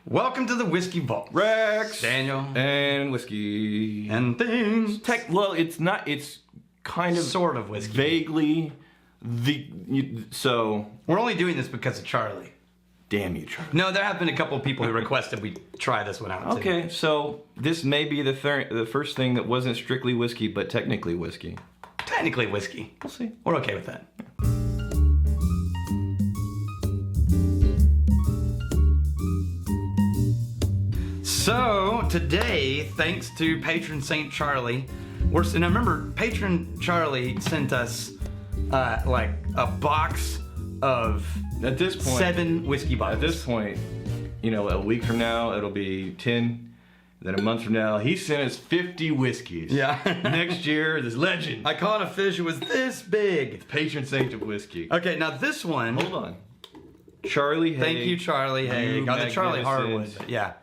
Welcome to the Whiskey Vault. Rex, Daniel, and whiskey and things. Well, it's not. It's kind of sort of whiskey. Vaguely. So we're only doing this because of Charlie. Damn you, Charlie. No, there have been a couple of people who requested we try this one out. Okay, too. so this may be the first thing that wasn't strictly whiskey, but technically whiskey. Technically whiskey. We'll see. We're okay with that. So today, thanks to patron Saint Charlie, and I remember patron Charlie sent us like a box of At this point, 7 whiskey bottles. At this point, you know, a week from now it'll be 10. Then a month from now, he sent us 50 whiskeys. Yeah. Next year, this legend. I caught a fish. It was this big. Patron saint of whiskey. Okay, now this one. Hold on. Charlie Haig. Thank you, Charlie Haig. Oh, the Charlie Harwood. magnificent- Yeah.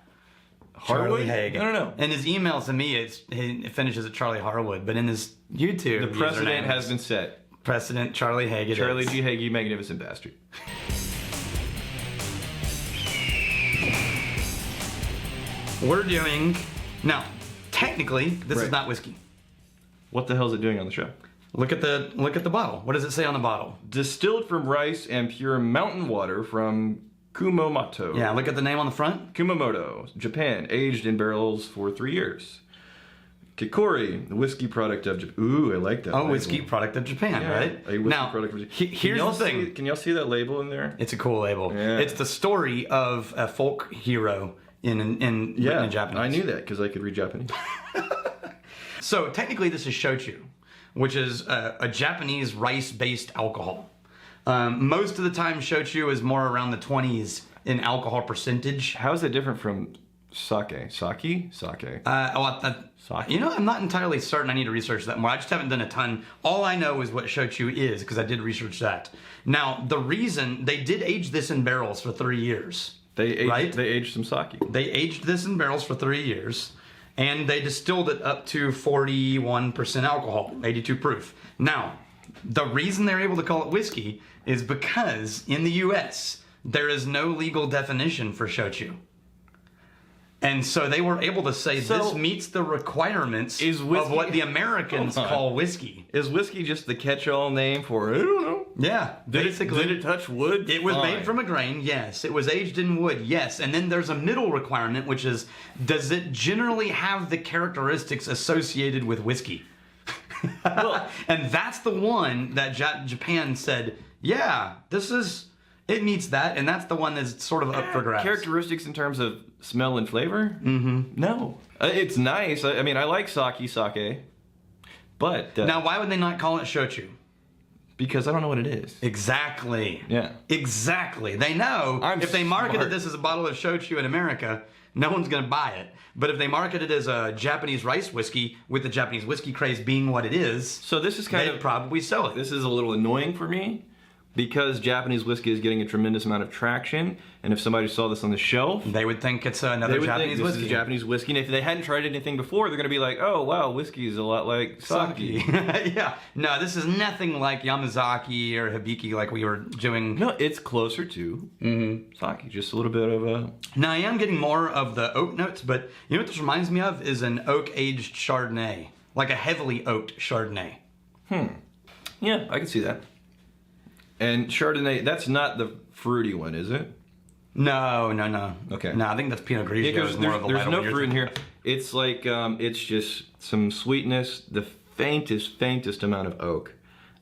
Harwood? Charlie Haig. No. In his email to me, it finishes at Charlie Harwood, but in his YouTube, The precedent username, has been set. Precedent Charlie Haig. Charlie G. Haig, you magnificent bastard. We're doing now. Technically, this is Right. not whiskey. What the hell is it doing on the show? Look at the bottle. What does it say on the bottle? Distilled from rice and pure mountain water from Kumamoto. Yeah, look at the name on the front. Kumamoto, Japan, aged in barrels for 3 years. Kikori, the whiskey product of Japan. Ooh, I like that. Oh, label. whiskey product of Japan, Yeah, right? a whiskey Now, product of Japan. here's the thing. Can y'all see that label in there? It's a cool label. Yeah. It's the story of a folk hero in written in Japanese. I knew that because I could read Japanese. So technically, this is shochu, which is a Japanese rice-based alcohol. Most of the time, shochu is more around the 20s in alcohol percentage. How is it different from sake? Sake? You know, I'm not entirely certain. I need to research that more. I just haven't done a ton. All I know is what shochu is because I did research that. Now, the reason they did age this in barrels for 3 years. They aged, Right? They aged some sake. They aged this in barrels for 3 years, and they distilled it up to 41% alcohol, 82 proof. Now, the reason they're able to call it whiskey is because in the U.S., there is no legal definition for shochu. And so they were able to say this meets the requirements of what the Americans call whiskey. Is whiskey just the catch-all name for, I don't know. Yeah, basically. Did it touch wood? It was Fine. made from a grain, yes. It was aged in wood, yes. And then there's a middle requirement, which is, does it generally have the characteristics associated with whiskey? Well, and that's the one that Japan said, yeah, it meets that, and that's the one that's sort of up for grabs. Characteristics in terms of smell and flavor? Mm-hmm. No. It's nice. I mean, I like sake, but... now, why would they not call it shochu? Because I don't know what it is. Exactly. Yeah. Exactly. They know if they marketed this as a bottle of shochu in America, no one's going to buy it. But if they market it as a Japanese rice whiskey, with the Japanese whiskey craze being what it is, So this is kind they'd of... probably sell it. This is a little annoying for me because Japanese whiskey is getting a tremendous amount of traction, and if somebody saw this on the shelf, They would think it's another they would Japanese think this whiskey. is Japanese whiskey, and if they hadn't tried anything before, they're going to be like, oh, wow, whiskey is a lot like sake. Yeah. No, this is nothing like Yamazaki or Hibiki like we were doing. No, it's closer to sake, just a little bit of a... Now, I am getting more of the oak notes, but you know what this reminds me of is an oak-aged Chardonnay. Like a heavily oaked Chardonnay. Yeah, I can see that. And Chardonnay, that's not the fruity one, is it? No. Okay. No, I think that's Pinot Grigio. Yeah, is more of a there's light no one. fruit in here. It's like, it's just some sweetness, the faintest amount of oak.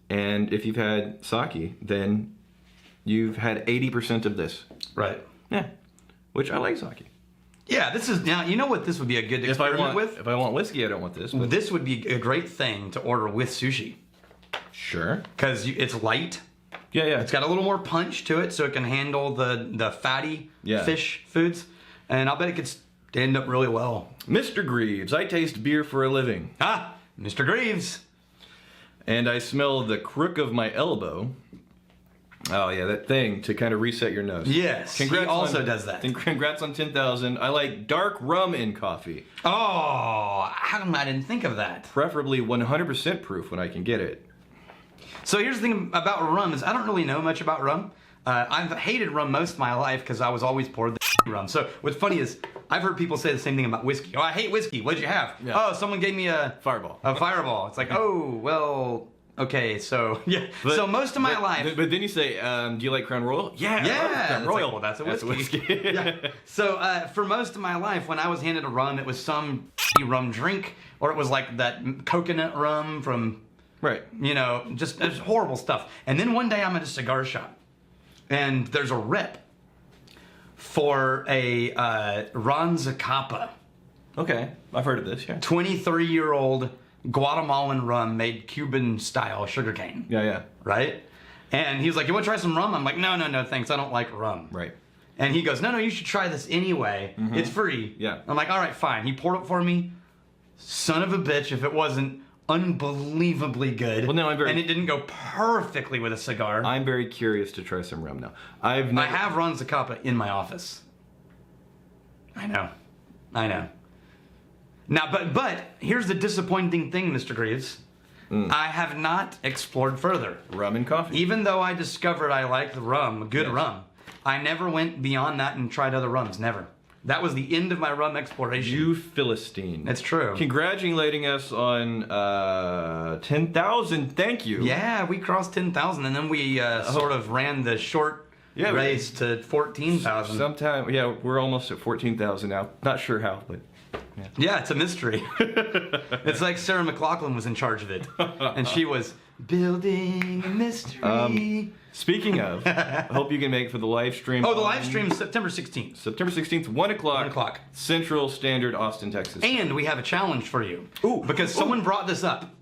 And if you've had sake, then you've had 80% of this. Right. Yeah, which I like sake. Yeah, this is, now, you know what this would be a good experiment with? If I want whiskey, I don't want this. But This would be a great thing to order with sushi. sure. Because it's light. Yeah. It's got a little more punch to it, so it can handle the fatty fish foods. And I'll bet it could stand up really well. Mr. Greaves, I taste beer for a living. Ah, Mr. Greaves. And I smell the crook of my elbow. Oh yeah, that thing to kind of reset your nose. Yes, he also does that. And congrats on 10,000. I like dark rum in coffee. Oh, how come I didn't think of that? Preferably 100% proof when I can get it. So here's the thing about rum is I don't really know much about rum. I've hated rum most of my life because I was always poured the rum. So what's funny is I've heard people say the same thing about whiskey. Oh, I hate whiskey. What'd you have? Yeah. Oh, someone gave me a Fireball. A Fireball. It's like, oh, well, okay, so yeah. So most of my life. But then you say, do you like Crown Royal? Yeah. I love Yeah, Crown it's Royal. like, well, that's a whiskey. Yeah. So for most of my life, when I was handed a rum, it was some rum drink, or it was like that coconut rum from, Right. you know, just horrible stuff. And then one day I'm at a cigar shop, and there's a rep for a Zacapa, Okay. I've heard of this. Yeah. 23-year-old Guatemalan rum made Cuban style sugarcane. Yeah. Right? And he was like, you want to try some rum? I'm like, no, thanks. I don't like rum. Right. And he goes, no, you should try this anyway. It's free. Yeah. I'm like, all right, fine. He poured it for me. Son of a bitch, if it wasn't unbelievably good. Well, no, and it didn't go perfectly with a cigar. I'm very curious to try some rum now. I have Ron Zacapa in my office. I know. Now, but here's the disappointing thing, Mr. Greaves. I have not explored further. rum and coffee. Even though I discovered I liked the rum, good rum, I never went beyond that and tried other rums. Never. That was the end of my rum exploration. You Philistine. It's true. Congratulating us on 10,000. Thank you. Yeah, we crossed 10,000, and then we sort of ran the short race to 14,000. Sometime, we're almost at 14,000 now. Not sure how, but yeah, it's a mystery. It's like Sarah McLachlan was in charge of it, and she was building a mystery. Speaking of, I hope you can make it for the live stream. Oh, the live stream is September 16th. September 16th, 1 o'clock. 1 o'clock. Central Standard, Austin, Texas. And we have a challenge for you. Ooh. Because someone brought this up.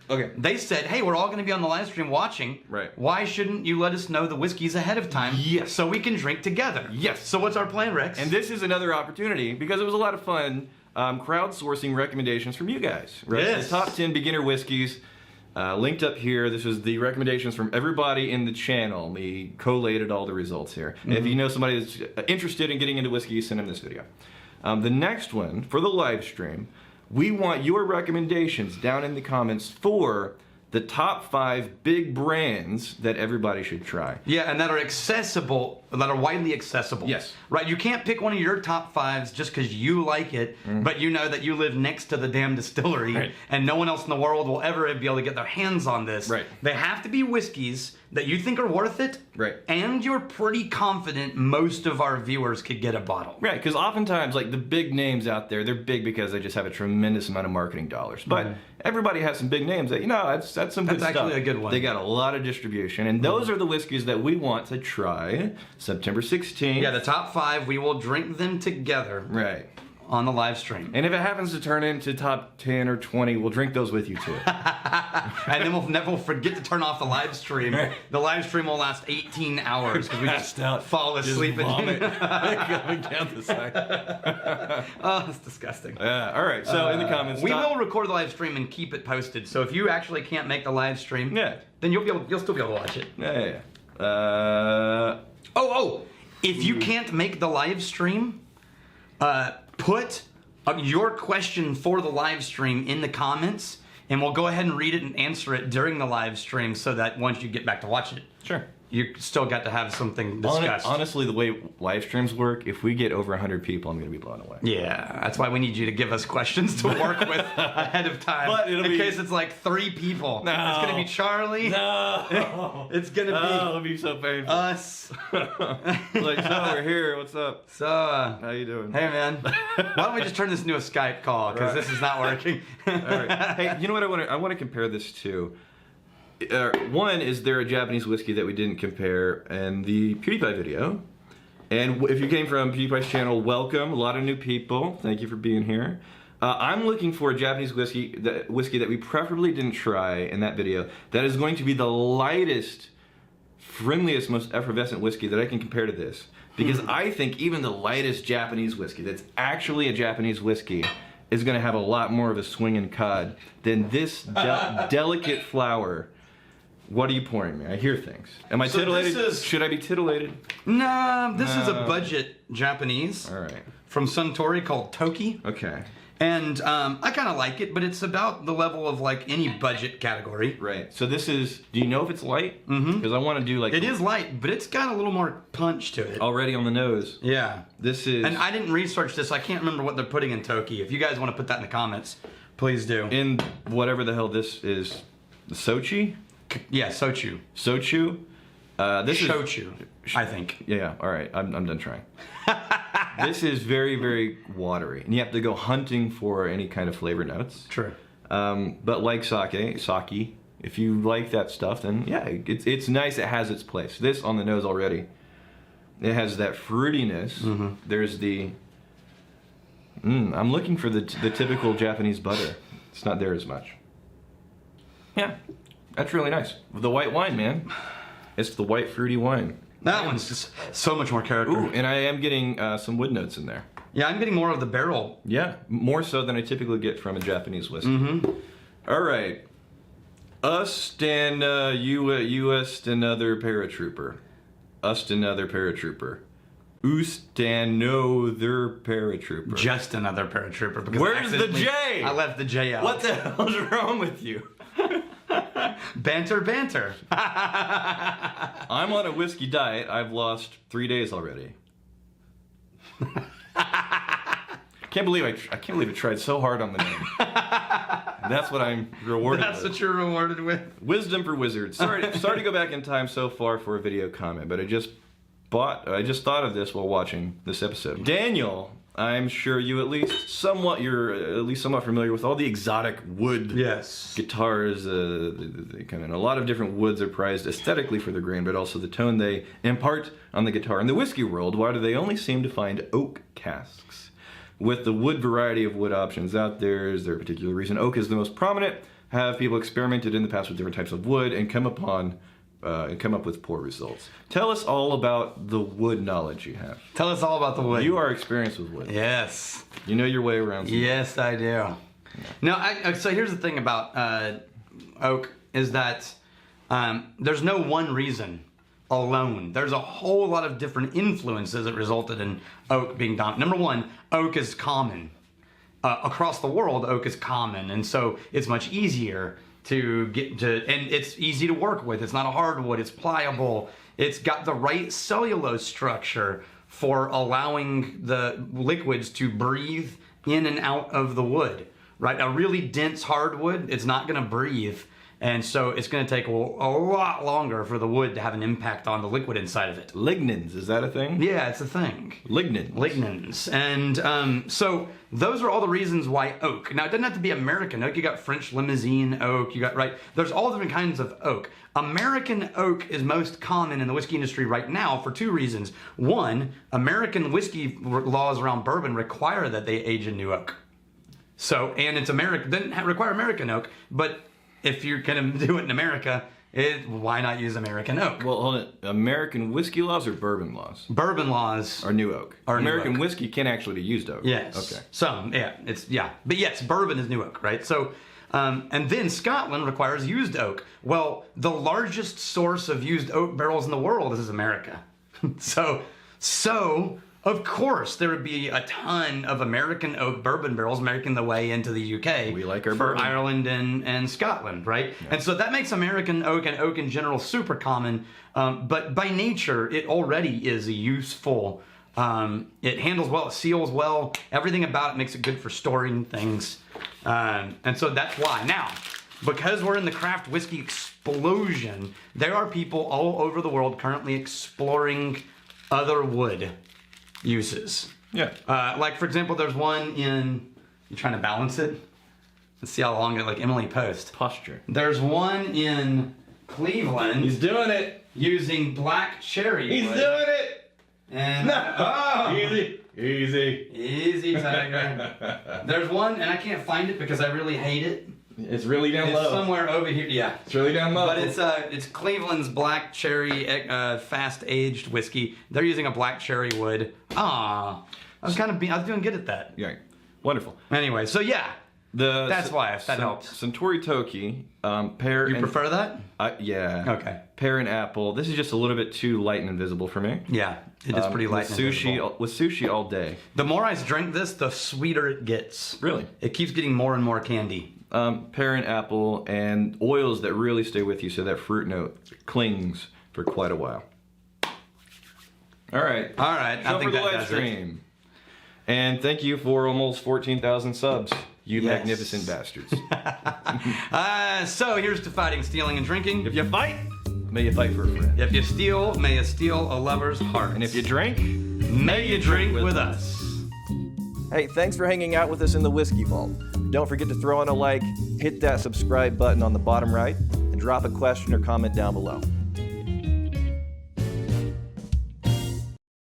Okay. They said, hey, we're all going to be on the live stream watching. Right. Why shouldn't you let us know the whiskeys ahead of time? Yes. So we can drink together. Yes. So what's our plan, Rex? And this is another opportunity, because it was a lot of fun, crowdsourcing recommendations from you guys. Right? Yes. The top 10 beginner whiskeys. Linked up here. This is the recommendations from everybody in the channel. We collated all the results here. And if you know somebody that's interested in getting into whiskey, send them this video. The next one, for the live stream, we want your recommendations down in the comments for the top 5 big brands that everybody should try. Yeah, and that are accessible, that are widely accessible. Yes. Right, you can't pick one of your top 5s just because you like it, but you know that you live next to the damn distillery, and no one else in the world will ever be able to get their hands on this. Right. They have to be whiskeys that you think are worth it, Right. and you're pretty confident most of our viewers could get a bottle. Right, because oftentimes, like, the big names out there, they're big because they just have a tremendous amount of marketing dollars. But everybody has some big names that, you know, that's some good stuff. That's actually a good one. They got a lot of distribution, and those are the whiskeys that we want to try September 16th. Yeah, the top 5, we will drink them together Right. on the live stream. And if it happens to turn into top 10 or 20, we'll drink those with you too. And then we'll never forget to turn off the live stream. The live stream will last 18 hours because we just fall asleep vomit and coming down the side. Oh, it's disgusting. Yeah, all right. So in the comments, We will record the live stream and keep it posted. So if you actually can't make the live stream, then you'll still be able to watch it. Yeah. If you can't make the live stream, put your question for the live stream in the comments, and we'll go ahead and read it and answer it during the live stream so that once you get back to watch it, Sure. you still got to have something discussed. Honestly, the way live streams work, if we get over 100 people, I'm going to be blown away. Yeah, that's why we need you to give us questions to work with ahead of time. But in case it's like 3 people. No. It's going to be Charlie. No. It's going to be it'll be so painful. us. Like, so we're here. What's up? So, How you doing? hey man, why don't we just turn this into a Skype call because this is not working. All right. Hey, you know what I want to compare this to? One, is there a Japanese whiskey that we didn't compare in the PewDiePie video? And if you came from PewDiePie's channel, welcome. A lot of new people. Thank you for being here. I'm looking for a Japanese whiskey that we preferably didn't try in that video that is going to be the lightest, friendliest, most effervescent whiskey that I can compare to this. Because I think even the lightest Japanese whiskey that's actually a Japanese whiskey is going to have a lot more of a swing and cud than this delicate flower What are you pouring me? I hear things. Am I So titillated? this is- Should I be titillated? No, this is a No. budget Japanese All right. from Suntory called Toki. Okay. And I kind of like it, but it's about the level of like any budget category. Right. So this is. Do you know if it's light? Mm-hmm. Because I want to do like. It is light, but it's got a little more punch to it. Already on the nose. Yeah. This is. And I didn't research this. I can't remember what they're putting in Toki. If you guys want to put that in the comments, please do. in whatever the hell this is. Sochi. Yeah, Sochu. Sochu. This is. Shochu, I think. Yeah. All right. I'm done trying. This is very, very watery, and you have to go hunting for any kind of flavor notes. True. But like sake, if you like that stuff, then yeah, it's nice. It has its place. This on the nose already. It has that fruitiness. Mm-hmm. There's the. I'm looking for the typical Japanese butter. It's not there as much. Yeah, that's really nice. The white wine, man. It's the white fruity wine. That one's just so much more character. Ooh, and I am getting some wood notes in there. Yeah, I'm getting more of the barrel. Yeah, more so than I typically get from a Japanese whiskey. Mm-hmm. All right. Us and U.S. another paratrooper. Us another paratrooper. Oost and no their paratrooper. Just another paratrooper. Because Where's the accidentally J? I left the J out. What the hell's wrong with you? Banter. I'm on a whiskey diet. I've lost 3 days already. I can't believe I tried so hard on the name. And that's what I'm rewarded That's with. what you're rewarded with. Wisdom for wizards. Sorry to go back in time so far for a video comment, but I just thought of this while watching this episode. Daniel, I'm sure you're at least somewhat familiar with all the exotic wood Yes. guitars. They come in a lot of different woods are prized aesthetically for their grain, but also the tone they impart on the guitar. In the whiskey world, why do they only seem to find oak casks? With the wood variety of wood options out there, is there a particular reason oak is the most prominent? Have people experimented in the past with different types of wood and come up with poor results? Tell us all about the wood knowledge you have. Tell us all about the wood. You are experienced with wood. Yes. You know your way around. Yes, I do. No, so here's the thing about oak is that there's no one reason alone. There's a whole lot of different influences that resulted in oak being dominant. Number one, oak is common. Across the world, oak is common, and so it's much easier to get to, and it's easy to work with. It's not a hardwood, it's pliable. It's got the right cellulose structure for allowing the liquids to breathe in and out of the wood, right? A really dense hardwood, it's not gonna breathe. And so it's going to take a lot longer for the wood to have an impact on the liquid inside of it. Lignins, is that a thing? Yeah, it's a thing. Lignins. And so those are all the reasons why oak. Now, it doesn't have to be American oak. You got French limousine oak. You got, right? There's all different kinds of oak. American oak is most common in the whiskey industry right now for two reasons. One, American whiskey laws around bourbon require that they age in new oak. So, and it's American, doesn't require American oak, but if you're going to do it in America, why not use American oak? Well, hold it. American whiskey laws or bourbon laws? Bourbon laws Or new oak? Or new American oak. whiskey can actually be used oak. Yes. Okay. But yes, bourbon is new oak, right? So, and then Scotland requires used oak. Well, the largest source of used oak barrels in the world is America. so of course there would be a ton of American oak bourbon barrels making their way into the UK. We like our for bourbon. Ireland and Scotland, right? Yeah. And so that makes American oak and oak in general super common. But by nature, it already is a useful. It handles well, it seals well. Everything about it makes it good for storing things. And so that's why. Now, because we're in the craft whiskey explosion, there are people all over the world currently exploring other wood uses. Yeah. Like, for example, there's one in... You trying to balance it? Let's see how long it... Like Emily Post. Posture. There's one in Cleveland... He's doing it. ...using black cherry He's wood. doing it. And... Oh. Easy. Easy, Tiger. There's one, and I can't find it because I really hate it. It's really down It's low. somewhere over here. Yeah. It's really down low. But it's Cleveland's black cherry fast aged whiskey. They're using a black cherry wood. I was doing good at that. Yeah. Wonderful. Anyway, so yeah, That's why, if that helps. Suntory Toki, pear. You prefer that? Yeah. Okay. Pear and apple. This is just a little bit too light and invisible for me. Yeah, it is pretty light. With and sushi, invisible. with sushi all day. The more I drink this, the sweeter it gets. Really? It keeps getting more and more candy. Pear and apple, and oils that really stay with you, so that fruit note clings for quite a while. All right. I Show think for the that live does it. stream. And thank you for almost 14,000 subs, you Yes. magnificent bastards. So here's to fighting, stealing, and drinking. If you fight, may you fight for a friend. If you steal, may you steal a lover's heart. And if you drink, may you drink with us. Hey, thanks for hanging out with us in the Whiskey Vault. Don't forget to throw in a like, hit that subscribe button on the bottom right, and drop a question or comment down below.